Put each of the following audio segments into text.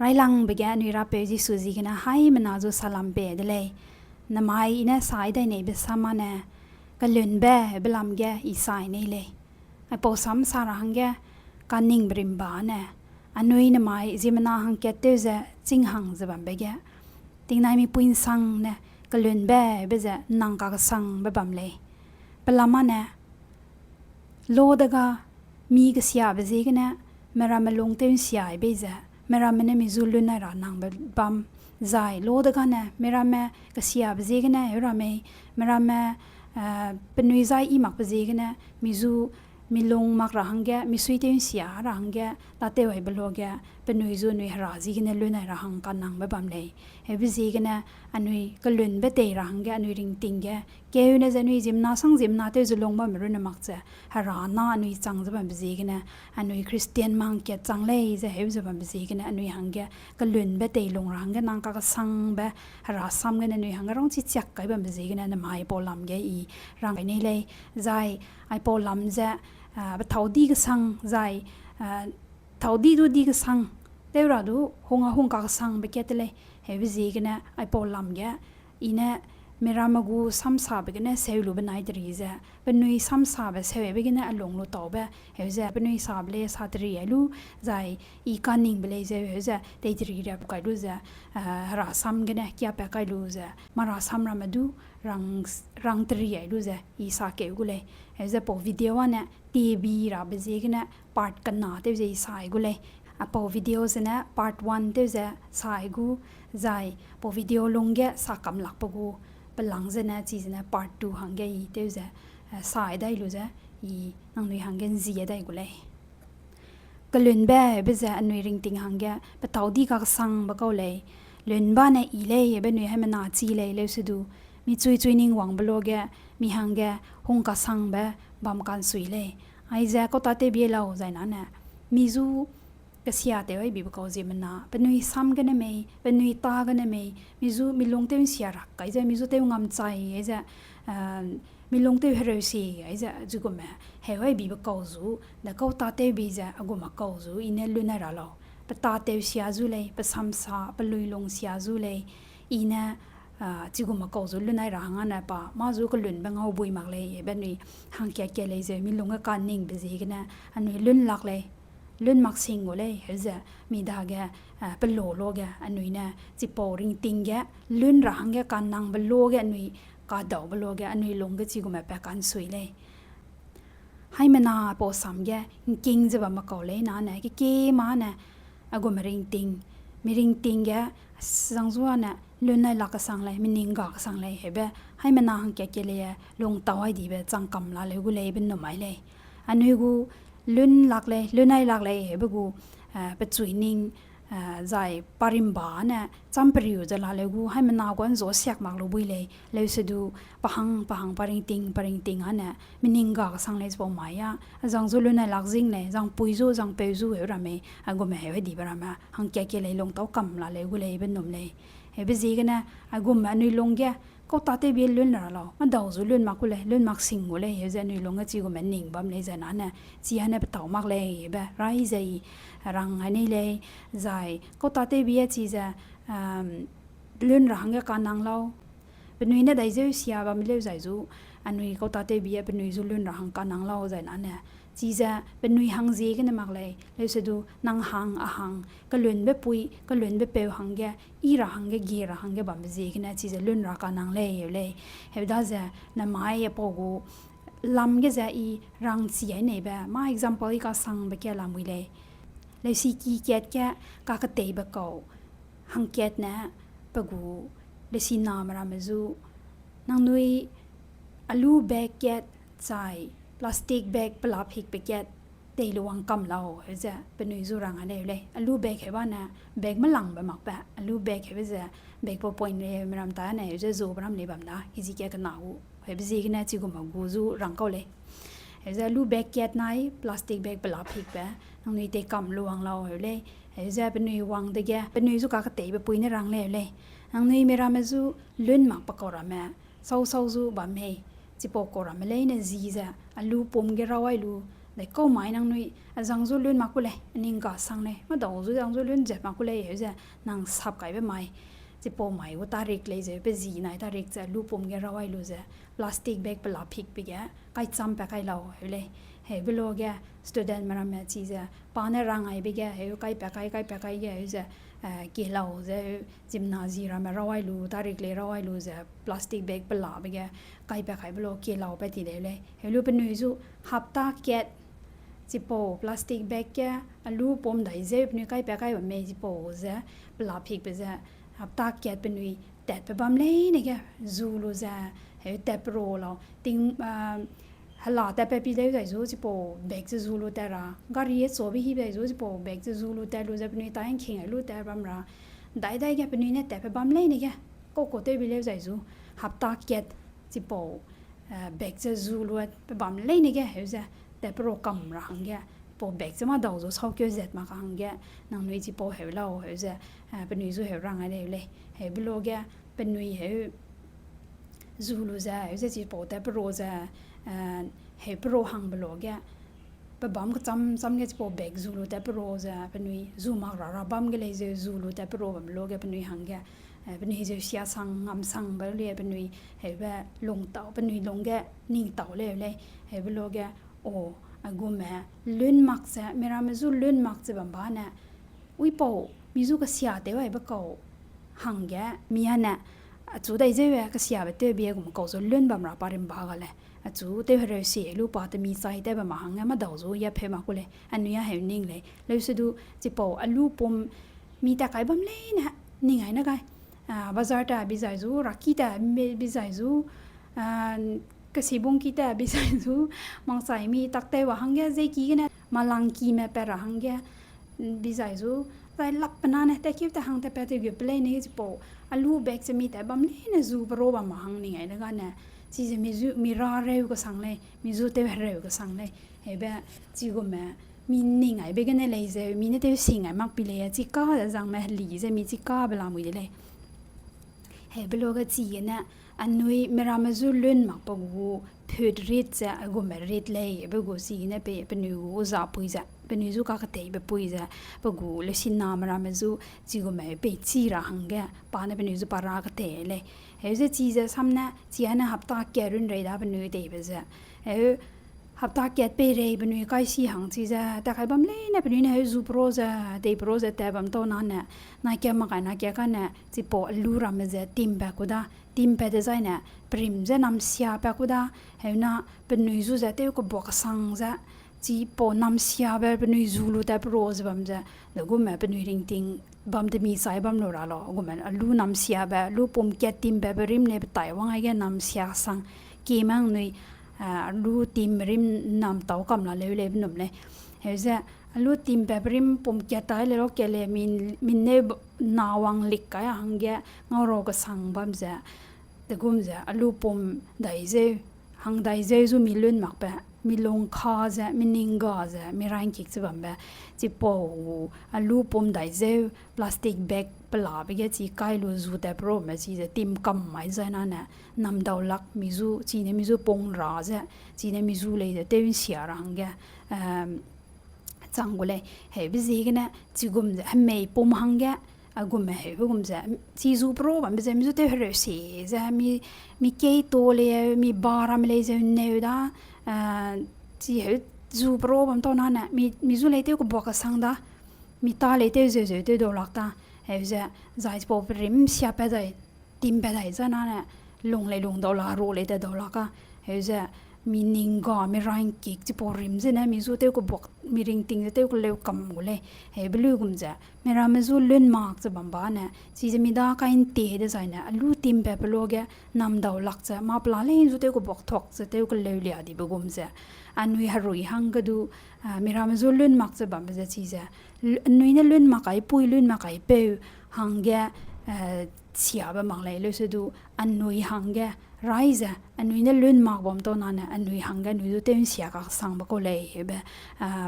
Railang began Anui rapeu Jisu ziegene hai menazu salambe delei namai ina sai dai nei besama ne Kelunbe belam ge isai nei le ai po sam sarang ge kaning brimba ne Anui namai zimana hang ke teuze ching hang zabam be ge tingnai mi puin sang ne Kelunbe beze nang ka sang bebam le belama ne lo daga mi ge sia be ziegene meramelong teun sia beze meramene mi zuluna ra nang bam zai lo daga ne merame ge sia be ziegene rame merame penui zai i mak be ziegene mizu milong mak ra hangge mi sui teun sia ra hangge ta te wai beloge penui zu nui ra ziegene luna ra hang kan nang bam le he be ziegene Anui kalun be te ra hangge Anui ring tingge keune zanui jimna sang jimna te zulong ba meruna makche hara na Anui chang zabam be ziegene Anui Christian mang ke chang le je he zabam be ziegene Anui hangge kalun be te long ra hangge nang ka sang be hara sam ge Anui hang rong chi chak kai bam be ziegene na mai polam ge i rang nei le zai ai polam je ba thaudi ge sang zai thaudi du di ge sang teura du hong ka sang be ketele he be ziegene ai polam ge ine meramagu samsa begene seulu benai derize benui samsa be sewe begene along lo tobe heze benui sable satri elu zai I kaning bele ze heze teitri rap kai luze ra sam gene kya pe kai luze mara sam ramadu rang tri elu ze I sa ke gule heze po video ane tv ra be zegene part kana te ze sai gule apo videos ne part 1 te ze sai gu zai po video longge sakam lakpagu pelang zena chizena part 2 hangge I teuze sai dai luze I nangnui hanggen zia dai gulei Kelunbe beze Anui ring ting hangge pataudi ka sang ba kailei lunba ne I le be nui hemana chi le le sudu mi chui ning wang bloge mi hangge hong ka sang be bam kan sui le ai za ko ta te bi lao zaina ne mizu kasia te oi bi ko jimna penui sam gane me penui ta gane me mizu milong te sia rak kai ja mizu te ngam chai ai ja milong te hero si ai ja jugo me he oi bi ko zu da ko ta te bi ja aguma ko zu ine luna ra lo pa ta te sia zu le pa sam sa pa luilung sia zu le ine chiguma ko zu luna ra hanga na pa ma zu ko lun ba ngau bui mak le be ni hang kya kya le je milong ka ning be ji gna Anui lun lak le lun mak sing gole heze mi da ge pelo lo ge Anui na chi po ring ting ge lun ra hang ge kan nang belo ge Anui ka daw belo ge Anui long ge chi gu ma pa kan sui le hai mena po sam ge king je ba ma ko le na na ke ma na agu ma ring ting ge sang zuwa na lun na la ka sang le mi ning ga ka sang le hebe hai mena hang ke le long tawai di be chang kam la le gu le bin no mai le Anui gu lun lunai lak le hebegu pechui ning zai parimba na champeriu jala legu haimana gon zo siak mak lo buile le sedu pahang paring ting ana mininga sang le bo maya jang zu lunai lak jing le jang puizo jang pezu he rame agome he di barama hang kya ke le long to kam la le gu le ben nom le he be zigana agum Anui longge ko ta te bi lun ra lo ma daw zu lun makule lun mak sing gule he ze Anui longa chi go men ning bam le za na na chi hane pa taw mak le be rai zai rang ani le zai ko ta te bi chi za lun ra hang ka nang lo benui na dai ze sia bam le zai zu Anui ko ta te bi benui zu lun ra hang ka nang lo za na na chi za benui hang ziegene mak le se du nang hang a hang kalun be pui kalun be pe hang ge I ra hang ge gi ra hang ge bam ziegene chi za lun ra ka nang le he da za na mai po gu lam ge za I rang chi ai nei ba ma example I ka sang be ke lam wi le si ki ket ka te ba ko hang ket na pa gu le si na mara mezu nang nui alu bag ket chai plastic bag palap hik packet te luang kam lao heza penui zurang ane le alu bag heba na bag malang ba mak ba alu bag heba bag po point le meram ta na heza zo bram le bam da hiji ke kana hu heba ji gna chi gu ma gu zu rang ko le heza alu bag ket nai plastic bag palap hik ba nang ni te kam luang lao le heza penui wang de ge penui zu ka te ba puine rang le nang ni meram zu lun mak pa ko ra ma sau zu ba me chipo ko ra melei na ziza alu pom ge rawai lu để câu máy năng nuôi răng rú lươn mặc lệ nên cả sang này mà đầu răng rú lươn dẹp mặc lệ hiểu chưa năng sắp cái bên máy chỉ bỏ máy của ta rịch lấy rồi bây giờ này ta rịch rồi lúc bông cái rau luze plastic bag bela pick bị cái chăm bạc cái lau hiểu lệ hiểu bây giờ cái student mà làm gì giờ pane rang ai bị cái hiểu cái bạc cái hiểu chưa cái lau rồi gymnasium làm rau lu ta rịch lấy rau lu rồi plastic bag bela bị cái bạc cái bây giờ cái lau bị thì đấy hiểu lúc bên nuôi chú hấp ta kết chỉ bỏ plastic bag cái lúc bông đại dễ bên cái bạc cái mà chỉ bỏ rồi bela pick bây giờ hấp ta kết bên nuôi tếtไปบำเลยนี่แกจูลูจะเฮ้ยแต่โปรเราติงฮัลโหลแต่ไปพี่ได้ใจจูจิโปเบกจะจูลูแต่ละก็เรียนสอบพี่ได้จูจิโปเบกจะจูลูแต่ลูจะเป็นนี่ตายเข่งลูแต่บำราได้แกเป็นนี่เนี่ยแต่ไปบำเลยนี่แกก็ได้พี่ได้ใจจูฮับตาเก็ตจิโปเบกจะจูลูไปบำเลยนี่แกเฮ้ยจะแต่โปรกำรังแกปเบกจะมาดาวจูชอบเกี่ยวเจ็ดมาคังแกนางนุ้ยจิโปเฮ้ยเราเฮ้ยจะเป็นนุ้ยจูเฮ้ยรังอะไรเลยเฮ้ยบิโลแกเป็นนุ้ยเฮ้ยจูลูจะเฮ้ยจะจีบแต่โปรจะเฮ้ยโปรหังบิโลแกไปบัมก็จำแกจีบเบกจูลูแต่โปรจะเป็นนุ้ยจูมากระบัมก็เลยจะจูลูแต่โปรบิโลแกเป็นนุ้ยหังแกเป็นนุ้ยจะเสียสังงำสังไปเลยเป็นนุ้ยเฮ้ยแบบลงเต่าเป็นนุ้ยลงแกนิ่งเต่าเลยเฮ้ยบิโลแกโอ้กูแม่ลื่นมักจะเมื่อเราไม่จูลื่นมักจะบัมบ้านเนี่ยวิปโป้มีจูก็เสียแต่ว่าbekauหังแกมีอันเนี่ยจูได้เจอก็เสียไปเตะเบียกูมันก็จะลื่นบัมราปาริมบ้ากันเลยจูเตะเราเสียลูกป้าแต่มีใจแต่บัมหังเงี้ยมาดาวจูอย่าเพ่มากูเลยอันนี้เห็นนิ่งเลยแล้วสุดดูจิปโป้ลูกปมมีแต่ไก่บัมเลยนะนิ่งไงนะไก่บาซาร์แต่บิใจจูรักกี้แต่บิใจจูก็สิบงกีแต่บิใจจูมองใส่มีตักแต่ว่าหังแกเจกี้กันเนี่ยมาลังกีแม่เปร่าหังแกบิใจจูแต่หลับปนานเนี่ยแต่คิดแต่หังแต่เปรี้ยวเปล่านี่จิปโป้ลูกเบกจะมีแต่บัมเลยเนี่ยจูโปรบัมหังนี่ไงแล้วกันเนี่ยจีจะมีราเร็วก็สั่งเลยมีจูเตวเร็วก็สั่งเลยเฮ้ยแบบจีก็แม่มีนี่ไงเบกันเนี่ยเลยจะมีเนี่ยเตวสิ่งไงมักไปเลยจีก้าจะสั่งแม่หลีจะมีจีก้าเวลามือเลยเฮ้ยเบลก็จีเนี่ยอันนุยเมื่อเรามาจูลื่นมักปกูพูดรีดจะกูไม่รีดเลยเบกูจีเนี่ยเป็นนูจับปุยจะเป็นนูจูก็กระเตยแบบปุยจะปกูเลยสินามารามาจูจีกูไม่ไปจีระหังแกป้าเนี่ยเป็นนูจูปารากระเตยเลยเฮ้ยจะจีจะซ้ำเนี่ยจีเนี่ยหับตาแก่รุ่นไรได้เป็นนูเตยไปจะเฮ้ยหับตาแก่ไปเลยเป็นนูใกล้สีหังจีจะแต่ใครบัมเลยเนี่ยเป็นนูเนี่ยจูโปรจะเตยโปรจะแต่บัมโตนั่นเนี่ยนายแกมากันนายแกกันเนี่ยจีโปลูรามาจะติมแบบกูได้ทีมเปดใจเนี่ยพริมจะนำเสียไปกูได้เห็นนะเป็นนุยจูจะเที่ยวก็บอกสังจะจีปอนำเสียไปเป็นนุยจูลูแต่โปรจะบัมจะแล้วกูแม่เป็นนุยริงติงบัมจะมีสายบัมโนราหรอกูแม่ลูนำเสียไปลูปมแกทีมแบบริมเนี่ยไปไต่ว่าไงแกนำเสียสังกี่มั่งนุยลูทีมริมนำเต่ากำลังเลยเป็นหนุ่มเลยเห็นจะลูทีมแบบริมปมแกตายเลยแล้วแกเลยมินเนบนาวังลิกกายหังแกเงาโรก็สังบัมจะแต่กุมจะลูปมได้เจหังได้เจจูมีลื่นมักไปมีลงคาจะมีนิงกาจะมีแรงกิกจะบัมไปจีปอลูปมได้เจพลาสติกแบกปลาไปแกจีไก่ลูจูแต่โปรมาจีจะติมกำไม่ใจนั่นน่ะนำดาวลักมีจูจีเนี่ยมีจูปงราจะจีเนี่ยมีจูเลยจะเต้นเสียรังแกจังกูเลยเฮ้ยพี่ziegeneจีกุมจะhemuiปมหังแกกูไม่เฮ้ยกุมจะจีจูโปรบัมจะมีจูเตอร์เสียจะมีเกยตัวเลยมีบาร์มเลยจะเนื้อด้าจีเฮ้ยจูโปรบัมตอนนั้นน่ะมีจูเลยเที่ยวก็บอกสังด้ามีตาเลยเที่ยวจะเที่ยวดอลลักด้าเฮ้ยจะใจจะบอกริมเสียไปได้ติมไปได้จะนั่นน่ะลงเลยลงดอลลาร์โรเลยแต่ดอลลาร์ก็เฮ้ยจะมีนิงกามีแรงกิกจะพอริมจะเนี่ยมีจูเที่ยวก็บอกมีริงติงจะเที่ยวก็เลี้ยวกำกูเลยเฮ้ยบลูกุมจะเมื่อเราไม่จูลื่นมากจะบัมบ้านเนี่ยจีจะมีด้าการเตะได้ใจเนี่ยลูทีมแบบโลกเนี่ยนำดาวลักจะมาปลาเลยจูเที่ยวก็บอกทอกจะเที่ยวก็เลี้ยวเลี้ยดีบุกุมจะอันนุยฮารุยหังก็ดูเมื่อเราไม่จูลื่นมากจะบัมจะจีจะอันนุยเนี่ยลื่นมากไอ้ปุยลื่นมากไอ้เป้หังแกเสียไปมากเลยเลยสุดดูอันนุยหังแกไรจะอันนุยเนี่ยลื่นมากบอมตัวนั้นเนี่ยอันนุยหังแกนุยดูเต้นเสียกับสังบก็เลยแบบ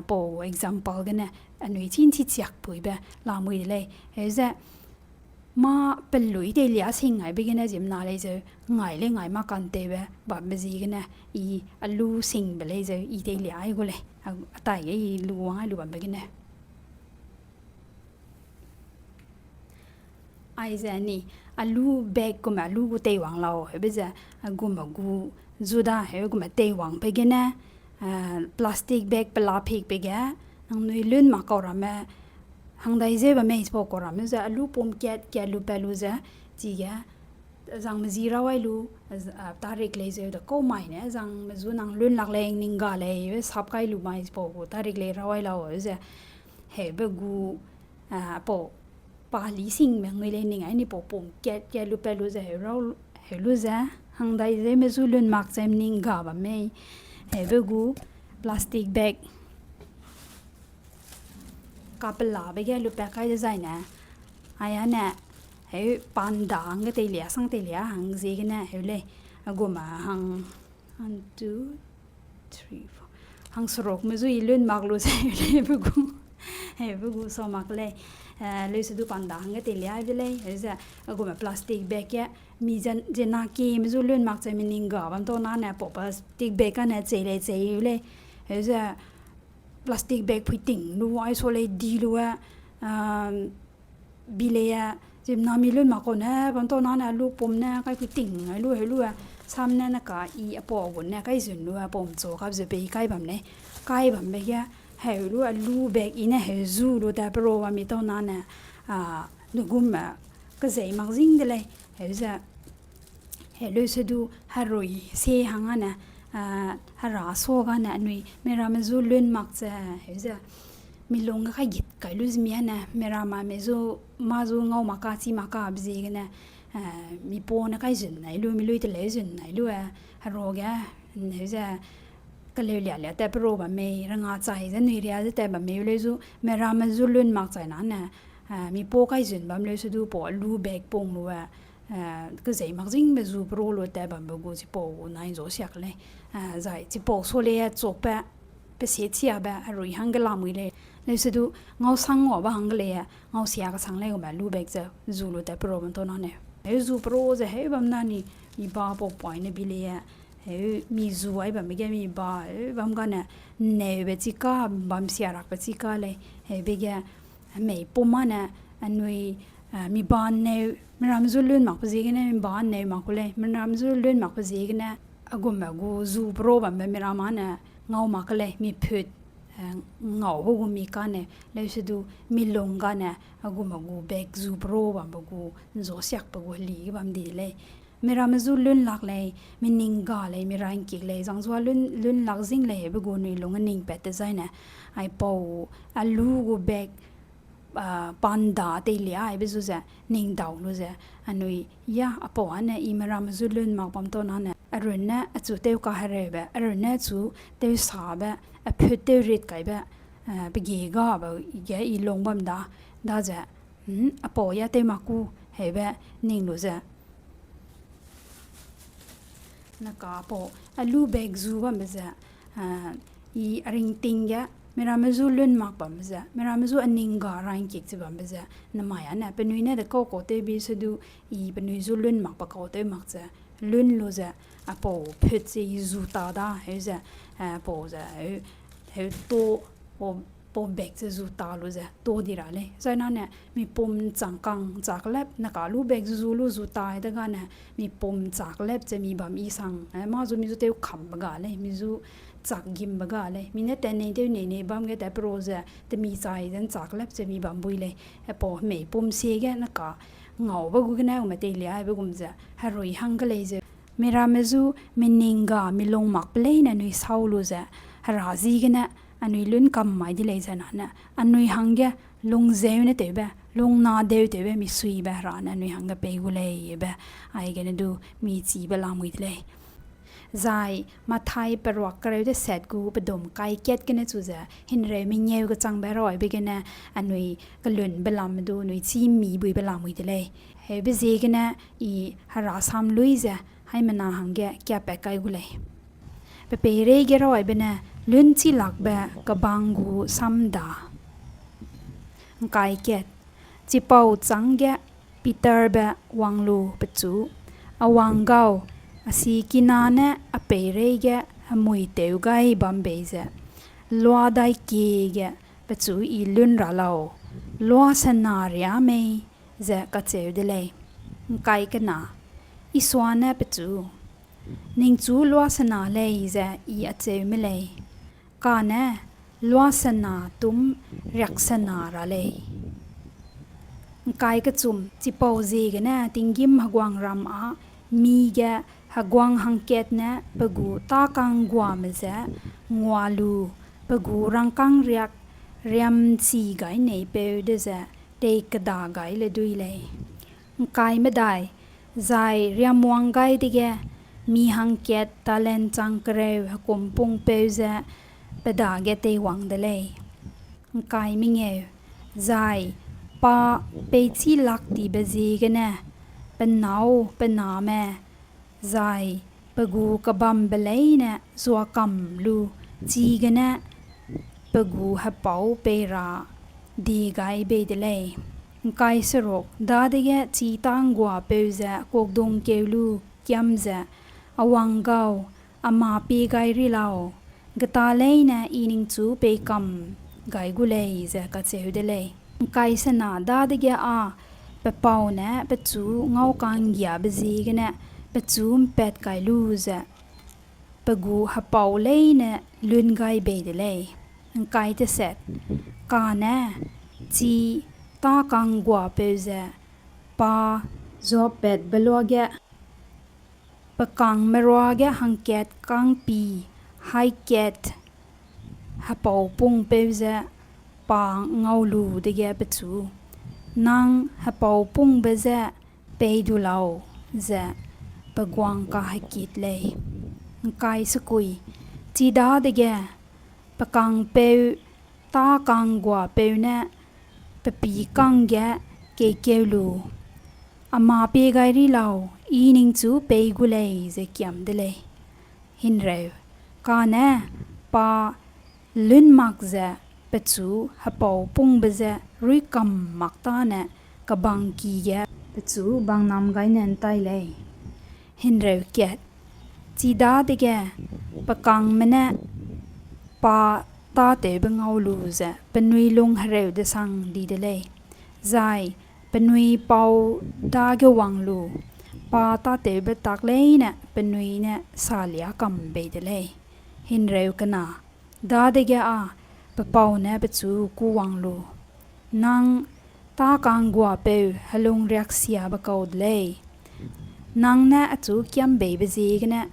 พอ example กันเนี่ยอันนุยที่ที่จักปุยแบบลามุยเลยเฮ้ยจะมาเป็นลุยเดียสิ่งไงไปกันเนี่ยจิมนาเลยจะไงเลยไงมากันเตะแบบแบบไม่จีกันเนี่ยอีลูสิ่งไปเลยจะอีเดียไอ้กูเลย ตายไอ้ลูวางไอ้ลูบันไปกินเนี่ยไอ้เจนี่ลูแบกกูมาลูกูเตยวางเราเฮ้ยเจ้ากูมากูจูดาเฮ้ยกูมาเตยวางไปกินเนี่ยพลาสติกแบกปลาพิกไปแกนังนุยลื่นมากรำแม่หังได้เจ็บไม่สปอกรำเนี่ยลูปมแกลูเปลูเจ้จีแกจังมาจีราไว้ลูตาเร็กเลยเจ้าแต่ก็ไม่เนี่ยจังมาจูนังลื่นหลักเลยนิงกาเลยเว้ยสับไก่ลูไม่สปอกตาเร็กเลยราไว้เราเจ้าเฮ้ยเบกูปอปาลีสิงแมงเลยนี่ไงนี่ปอปมแกลูเปลูเจ้าเราเฮ้ยลูเจ้าหังได้เจ็บมาจูลื่นมากเจ้านิงกาแบบไม่เฮ้ยเบกูพลาสติกแบกกับปลาไปแกลูเปใครจะใส่เนี่ยไอ้เนี่ยเฮ้ยปันด่างก็เตลี่ยสังเตลี่ยหังซีกันเนี่ยเฮ้ยเลยกูมาหัง one two three four หังสโรกไม่รู้อีลื่นมากรู้ใช่เลยพวกกูเฮ้ยพวกกูสมักเลยเลยสุดปันด่างก็เตลี่ยไปเลยเฮ้ยจะกูมาพลาสติกแบกแกมีเจน่ากีไม่รู้ลื่นมากใจมันนิ่งกับมันตัวนั้นเนี่ยพอพลาสติกแบกกันเนี่ยเจ๋เลยเจ๋เลยเฮ้ยจะพลาสติกแบกพิติงดูไอ้โซเลยดีดูบิเลยจิมนามีลื่นมากคนเนี่ยบางตัวนั้นลูกปมเนี่ยก็พิติงไอ้ลูกซ้ำเนี่ยนะก็อีปอคนเนี่ยก็สุนด้วยปมโจครับจะไปใกล้แบบนี้ใกล้แบบนี้แค่เฮ้ยลูกแบกอีเนี่ยเฮ้ยจูดูแต่โปรว่ามีตัวนั้นเนี่ยลูกกุมก็ใจมากจริงเลยเฮ้ยจะเฮ้ยเลยสุดดูฮารอยเสียหังเนี่ยฮาราโซกันเนี่ยนุ้ยเมื่อเราจูลื่นมากจะเฮ้ยจะมีลงก็ยิดก็ลุสมีนะเมื่อเรามาจูเงามากาซีมากาบซีกันเนี่ยมีปนก็จุนไหนลูมีลุยทะเลจุนไหนลูฮารอกะเฮ้ยจะก็เลยเลี้ยแต่โปรแบบไม่รังอาใจจะนุ้ยเรียจะแต่แบบไม่เลยจูเมื่อเราจูลื่นมากใจนั้นเนี่ยมีปก็จุนแบบเลยสุดดูปอลูแบกปงลูก็ใจมากจริงแบบจูโปรลูแต่แบบกูจะปอนายโจเสียกเลยใจจะปอโซเลียจบไปเสียเสียแบบอร่อยหังกลามือเลยเลยสุดดูเงาสังหัวบ้างเลยเงาเสียก็สังเลยก็แบบลูแบกจะจูลูแต่โปรมันตัวนั้นเนี่ยเฮ้ยจูโปรจะเฮ้ยแบบนั้นนี่มีบ้าปอปอยในบิเลยเฮ้ยมีจูไอ้แบบไม่แก่มีบ้าเฮ้ยแบบกันเนี่ยเนยเบจิก้าบัมเสียรักเบจิก้าเลยเฮ้ยเบแก่ไม่ปุ่มมันเนี่ยอันนี้มีบ้านเนยมันรำจูลื่นมากพอดีกันเนี่ยมีบ้านเนยมากเลยมันรำจูลื่นมากพอดีกันเนี่ยกูจูโปรแบบไม่รำมันเนี่ยเงามากเลยมีพืชเงาพวกกูมีกันเนี่ยเลยสุดดูมีลงกันเนี่ยกูแบกจูโปรแบบกูโจเสียกแบบกูลีแบบดีเลยเมื่อเรามาจูลื่นหลักเลยมีนิ่งกาเลยมีแรงกิกเลยจังจัวลื่นหลักสิ่งเลยแบบกูนี่ลงกันนิ่งเป็ดใจเนี่ยไอ้ปอลูกูแบกปันดาเตลียไอ้เบสุจะนิ่งดาวลุจะอันนี้ยาปออันเนี่ยอีเมื่อเรามาจูลื่นมากปั๊มตัวนั้นเนี่ยอรุณเนี่ยจูเตวกาฮาร์แบบอรุณเนี่ยจูเตวสาแบบพูดเตวริดไก่แบบไปเกี่ยก็แบบอีลงบัมดาจะปอยาเตมากูเห็นแบบนิ่งลุจะนักปอลูแบกจูบัมจะอีริงติงยะเมื่อเรามาจูลื่นมากบัมจะเมื่อเรามาจูอันนิ่งการังกิกจะบัมจะน้ำมันเนี่ยเป็นวิเนี่ยเด็กก็โคตรบีสุดูอีเป็นวิจูลื่นมากปะโคตรมากจะลื่นลุจะปอพูดจะจูตาดาเห็นจะปอจะเฮ้ยตัวปมแบกจะจูตาลุจะตัวดีระเลยฉะนั้นเนี่ยมีปมจังกังจากเล็บนักลูแบกจูตาแต่กันเนี่ยมีปมจากเล็บจะมีบะมีสังมาจูมีจูเตวขำบกาเลยมีจูจากกิมบกาเลยมีเนี่ยแต่ในเดียวในบางก็แต่โปรจะแต่มีใจดันจากเล็บจะมีบะบุยเลยปอไม่ปมเสียแกนักเงาบกุกันเนี่ยมาเตลียบกุมจะฮารอยหังก็เลยจะเมื่อเรามาจูมีนิงกามีลงมักเปลยนั่นนุยเศร้าลุจะฮาราซีกันเนี่ยอันนุยลุ้นกำไม่ดีเลยจะนั่นน่ะอันนุยหังแกลงเซวเนี่ยเต๋อแบบลงนาเดวเต๋อแบบมีสุยแบบร้านอันนุยหังก็ไปกุเลยแบบไอ้กันดูมีจีบลามุยเลยใจมาไทยปรวักกระไรเสร็จกูไปดมไก่เก็ตกันเนี่ยจูจะเห็นเรื่องมีเงี้ยก็จังแบบรอยไปกันเนี่ยอันนุยก็ลุ้นเบลามาดูนุยจีมีบุยเบลามุยเลยเฮ้ยไปเจกันเนี่ยอีฮาราสามลุยจะให้มันนาหังแกแกไปไกลกุเลยไปเร่เกรอยเป็นเนี่ยลื่นที่หลักแบบกบังกูซ้ำดาไกเก็ตจีเป่าจังแกปีเตอร์แบบวังลูปัจจุวังเกาสีกินาเนี่ยไปเร่แกหมวยเตวไกบัมเบย์ ลัวได้เกแกปะจูอีลุนระเราลัวสนาเรียไม่เจกะเจอเดเลยไกกันนะอีสวานเนี่ยปะจูนิงจูลัวสนาเลยเจอีอเจอไม่เลยกาเนี่ยลัวสนาตุ้มรักสนาระเลยไกกะจุมจิปาวziegeneติงกิมฮกวางรำมีแกฮกวางฮังเกตเนี่ยปะกูตากังกวามเจงัวลูปะกูรังกังเรียกเรียมซีไกในเปอเดเจเตกดาไกเลยดุยเลยไกไม่ได้ใจเรียมวังไกดิแกมีฮังเกตตาเลนจังเกรวฮกุมปุงเปอเจปะดาเกเตวังเดเลยไกไม่เงยใจปาเปชีลักดีเบซีกันนะเป็นหนาวเป็นหนาแม่ใจปะกูกบัมเบลัยเนี่ยสัวกำลูจีกันนะปะกูฮับเป่าเปราดีไกเบเดเลยไกสรกดาเดแกจีตังกัวเปอเจกกดงเกลูเกียมเจอวังเกาอามาปีไกริลาวกตาเลยเนี่ยอีนิงจูเปกัมไกกุเลยเจกะเจอเดเลยไกสนาดาเดแกปะเป่าเนี่ยปะจูเงากังยาเบซีกันเนี่ยปะจูมเป็ดไกลูเจปะกูฮับเป่าเลยเนี่ยลุนไกเบเดเลยไกจะเสร็จกาเนี่ยจีตากังกัวเปอเจปาจอบเป็ดเบลัวแกปะกังเมรัวแกฮังเกตกังปีไฮเกตฮับเป่าปุงเปอเจปาเงาลูเดแกปะจูนางฮับเป่าปุงเบเจเปดูลาวเจปะกวางกาให้กิดเลยไกสกุยจีดาเดแกปะกังเปอตากังกัวเปอเนี่ยปะปีกังแกเกเกลูอามาเปไกริลาวอีนิงจูเปกุเลยเจเกียมเดเลยหินเร็วกาเนี่ยปาลุนมักเจปะจูฮับเป่าปุงเบเจรุยกัมมักตาเนี่ยกะบังกีแกปะจูบังนำไกเนนไตเลยหินเร็วเกตจีดาเดแกปะกังมะเนี่ยปาตาเตบเงาลูเจเป็นนุยลงเร็วเดสังดีเดเลยใจเป็นนุยเป่าดาเกวังลูปาตาเตบตักเลยเนี่ยเป็นนุยเนี่ยsaliaกัมเบเดเลยหินเร็วกันนะดาเดแกปะเป่าเนี่ยปะจูกูวังลูนางตากังกัวเปอฮลงเรียกเสียบะกอดเลยนางเนี่ยจูเกียมเบเบซีกันเนี่ย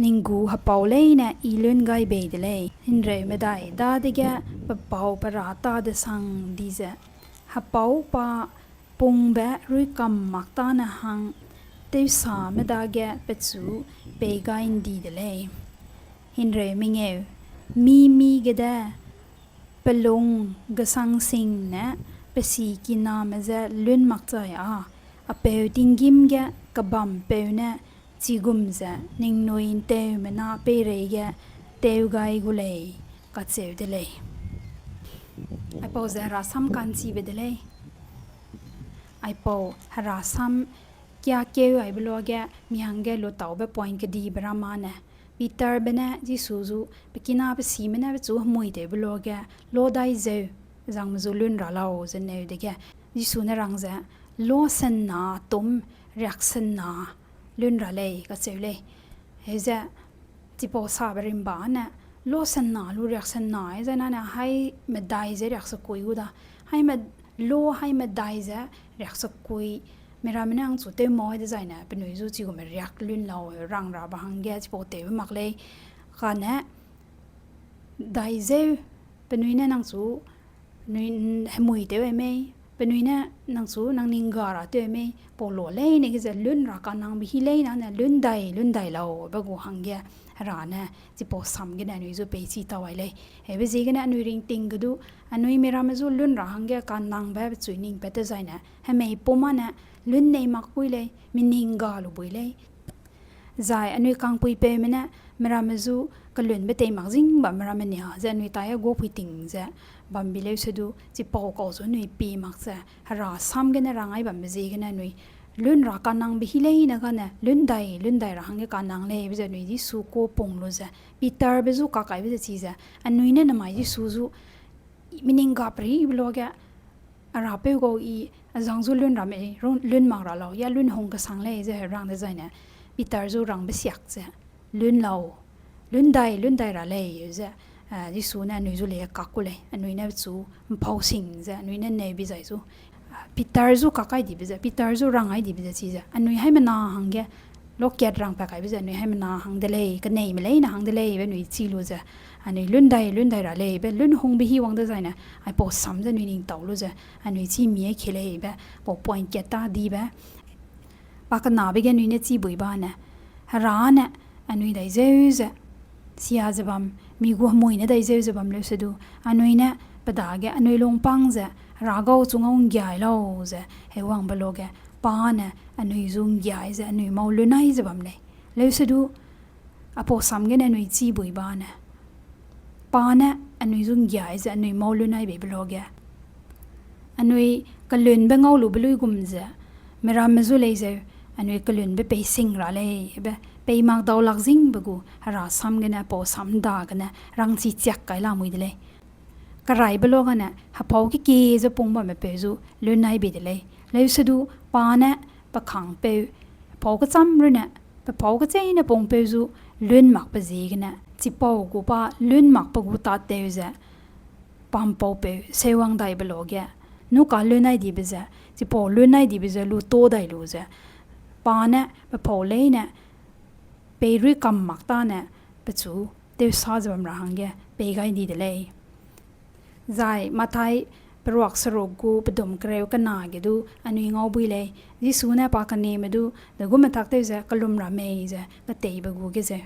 นิงกูฮับเป่าเลยเนี่ยอีลุนไกเบเดเลยหินเรไม่ได้ดาเดแกปะเป่าปะราตาเดสังดีเจฮับเป่าปะปุงแบะรุยกัมมักตานะหังเตวสาไม่ได้แกปะจูเปกาอินดีเดเลยหินเรไม่เงวมีกะเดปะลงกะสังสิงเนี่ยปะสีกินามาเจลุนมักใจa peu tingim ge kabam peu ne chigum za ning noin te mena pe re ge teu gai gulei ka cheu delei ai pau za ra sam kan chi be delei ai pau hara sam kya keu ai blo ge mehang ge lo tau be point ke di brahma ne peter bena jisu zu pekina be si mena be chu hemui de blo ge lo dai ze jang mu lun ra lao ze ne de ge jisu na rang za lo san na tum rak san na lun ra le ka cheu le he za ti po sa berim ba na lo san na lu rak san na e za na hai me dai ze rak sa koi u da hai me lo hai me dai za rak sa koi mera mena ang chu te mo de za na pe noi zu chi go me rak lun lao rang ra ba hang ge chi po te mak le ka na dai ze pe noi na nang chu noi hemui te we meเป็นวินะนางสูนางนิงการะเตอเมปอโลเลยนี่ก็จะลุ่นรักนางบิฮิเลยนะเนี่ยลุ่นใดเราบกูหังเกรานะจิปอสัมกันนะนุยจูเปซีตาไว้เลยเฮ้ยจีกันนะนุยริงติงก็ดูอันนุยมีรามาจูลุ่นรักหังเกการนางแบบจุยนิงเปตใจนะเฮ้ยไม่ปอมันนะลุ่นในมักปุยเลยมินิงกาลุปุยเลยใจอันนุยกังปุยเปมันนะมีรามาจูก็ลุ่นเปเตมักจิงแบบมีรามันเนี่ยจะนุยตายก็ปุยติงจะบัมบิเลวสะดูจิปอกอซนุยปีมักจะหาซ้ำกันนะรังไอ้บัมเจกันนะนุย lun ra kanang bi hilei na ka ne lun dai ra hang kanang le bi nui Jisu ko pong luze pitar bezu ka kai bi chiza anui ne na mai Jisu zu mining ga pri bloga rapeu go I azangzu lun ra me lun ma ra lo ya lun hong ka sang le je rang de zai ne pitar zu rang be siak je lun lao lun dai ra le je Jisu na nui zu le ka ku le anui na zu mpau sing je anui ne bi zai zu pitar zu ka kai di bi je pitar zu rang ai di bi je chi je anui hai ma na hang ge loket rang pa kai bi je anui hai ma na hang delei ka nei melei na hang delei be nui chi lu je anui lun dai ra le be lun hong bi hi wang de zai na ai po sam je nui ning tau lu je anui chi mi ke le be po point ke ta di be ba ka na be ge nui ne chi bui ba na ra na anui dai je je sia je bam mi gu moi ne dai je bam le se du anui na pada ge anui long pang je ragau chungong gyai lo je he wang ba lo ge pa na anui zung gyai je anui mau lu nai je bam le se du apo sam ge ne nui chi bui ba na pa na anui zung gyai je anui mau lu nai be blo ge anui kalun be ngau lu blui gum je mera mezu le je anui kalun be pe sing ra le be pe mak dau lak jing bagu ra sam ge na po sam da ga na rang chi chak kai la mui de le karai belo ga na ha pau ki je pung ba me pe zu lu nai be de le se du pa na pa khang pe pau ka cham ru na pa pau ka chei na pong pe zu lun mak pa ziegene chi pau gu pa lun mak pa gu ta te ze pam pau pe sewang dai belo ge nu ka lu nai di be ze chi pau lu nai di be ze lu to dai lu ze pa na pa pau le na pe ri kam mak ta na pa chu te sa jam ra hang ge pe gai di de le zai mathai perwak sarok gu pedom kreu kana ge du anui ngau bui le Jisu na pa ka ne me du de gu mathak te ze kalum ra me ze ka tei ba gu ge ze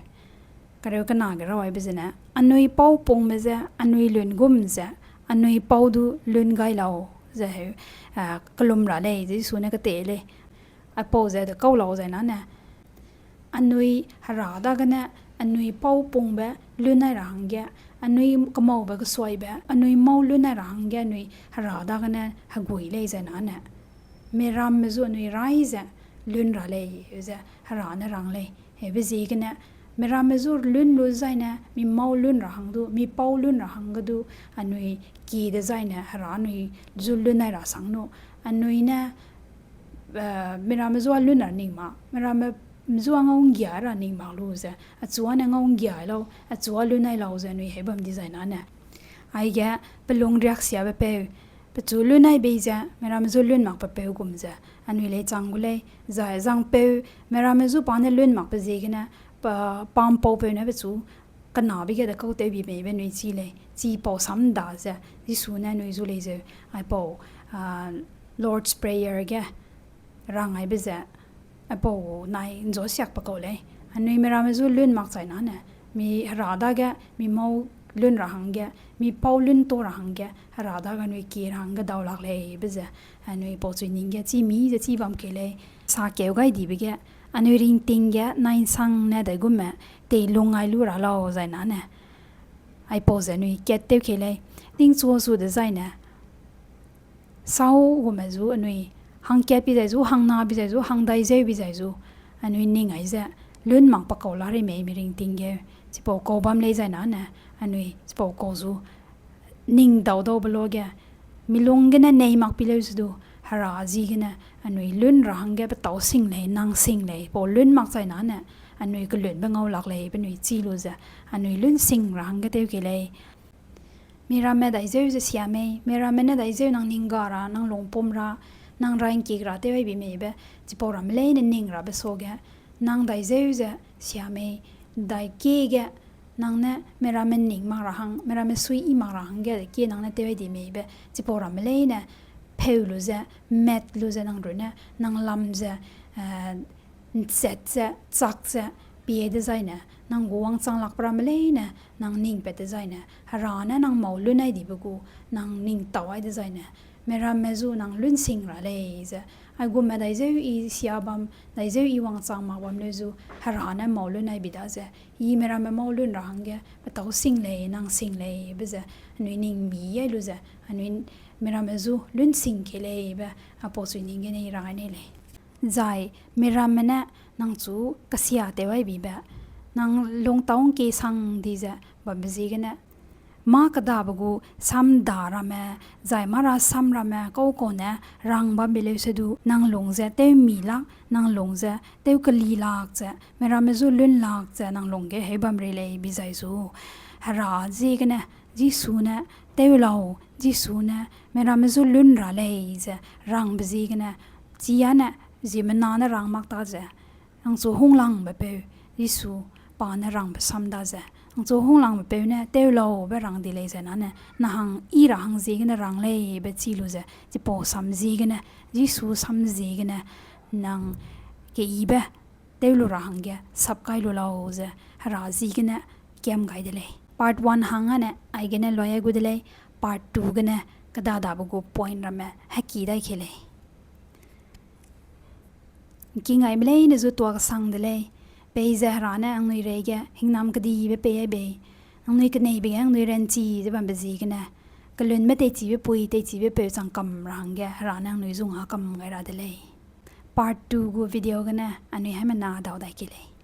kreu kana ge rawai be ze na anui pau pong me ze anui lun gum ze anui pau du lun gai lao ze he kalum ra le Jisu na ka te le a po ze de kau lao ze na na anui hara da ga na anui pau pong be lun na ra hang ge anui kamau ba ka soi ba anui mau lu na rang ge anui hara da ga na ha gui le za na na me ram me zo anui rai za lun ra le za hara na rang le he be ji ge na me ram me zo lun lu za na mi mau lun ra hang du mi pau lun ra hang ga du anui ki de za na hara anui zu lu na ra sang no anui na me ram me zo lun na ning ma me ram mzuwa ngong gya ra ning ma lu za achuwa na ngong gya lo achuwa lu nai lo za nui hebam design ana ai ga pelong riak sia be pe pe chu lu nai be za mera mzu lun mak pe gum za anui le chang gulei za zang pe mera mzu pa ne lun mak pe ziegene pa pam po pe na be chu kana bi ge da ko te bi me be nui chi le chi po sam da za Jisu na nui zu le ze ai po Lord's prayer ga rang ai be za apo nai nzo siak pa ko le anui mera me zu lun mak chai na na mi ra da ga mi mau lun ra hang ga mi pau lun to ra hang ga ra da ga nui ki rang ga daw lak le be za anui po chui ning ga chi mi je chi bam ke le sa ke ga di be ga anui ring ting ga nai sang na da gu ma te lungai lu ra lo zai na na ai po za nui ke te ke le ting chu su de zai na sau gu ma zu anui hang ke pi zai zu hang na bi zai zu hang dai zai bi zai zu anui ning ai za lun mak pa ko la ri me mi ring ting ge chi po ko bam le zai na na anui chi po ko zu ning dau dau blo ge mi long ge na nei mak pi le zu du hara ji ge na anui lun ra hang ge pa tau sing le nang sing le po lun mak zai na na anui ko lun ba ngau lak le pe nui chi lu za anui lun sing ra hang ge te ke le mera me dai zeu ze sia me mera me na dai zeu nang ning ga ra nang long pom ra nang rain ki gra te bi me be chi po ram le ne ning ra be so ge nang dai zeu ze sia me dai ki ge nang ne mera men ning ma ra hang mera me sui I ma ra hang ge ki nang ne te di me be chi po ram le ne peu lu ze met lu ze nang ru ne nang lam ze set ze chak ze pi de zai ne nang guang chang lak pra me le ne nang ning pe de zai ne hara na nang mau lu nai di bu gu nang ning tawai de zai ne mera mezu nang lun sing ra le ze ai gu me dai ze I sia bam dai ze I wang chang ma bam le zu hara na mau lu nai bi da ze I mera me mau lun ra hang ge pa tau sing le nang sing le be ze anui ning mi ye lu ze anui mera mezu lun sing ke le be apo su ning ge nei ra ne le ใจมีรำมันเนี่ยนางจูกระเสียเตไว้บีแบบนางลงต้องเกสังดีจะแบบนี้กันเนี่ยมากระดาบกูซ้ำด่ารำแม่ใจมาราซ้ำรำแม่ก็โกเนี่ยรังบับเบลสดูนางลงจะเต้มีลักนางลงจะเต้กลีลักจะไม่รำไม่จูลุ่นลักจะนางลงแกให้บัมเรเลยบีใจจูฮาราจีกันเนี่ยจิสูเนี่ยเต้เราจิสูเนี่ยไม่รำไม่จูลุ่นระเลยจะรังบีกันเนี่ยจีอันเนี่ยจีมันนานรังมักตาจะนางจูหงลังแบบจิสูปานรังแบบซ้ำตาจะนางจูหงลังแบบเนี่ยเต้เราแบบรังdeleiจะนั่นเนี่ยนางอีรังจีกันเนี่ยรังเลยแบบจีลูจะจีปอซ้ำจีกันเนี่ยจิสูซ้ำจีกันเนี่ยนางเกี่ยบเต้ลูรังแกสับไกลูเราจะฮาราจีกันเนี่ยเกี่ยมไกdelei part 1 hanga ne aigene loya gudele part 2 gane kada da bu point rame haki dai khele kingai melei ne zu to sang delei pe zahra ne anui rega hingnam kadi be pe be anui kne be anui ren chi je ban be ji gane kalun me teichi be pui teichi be pe sang kam rangge ra na anui zung ha kam ngai ra delei part 2 go video gane anui ha na daw dai khele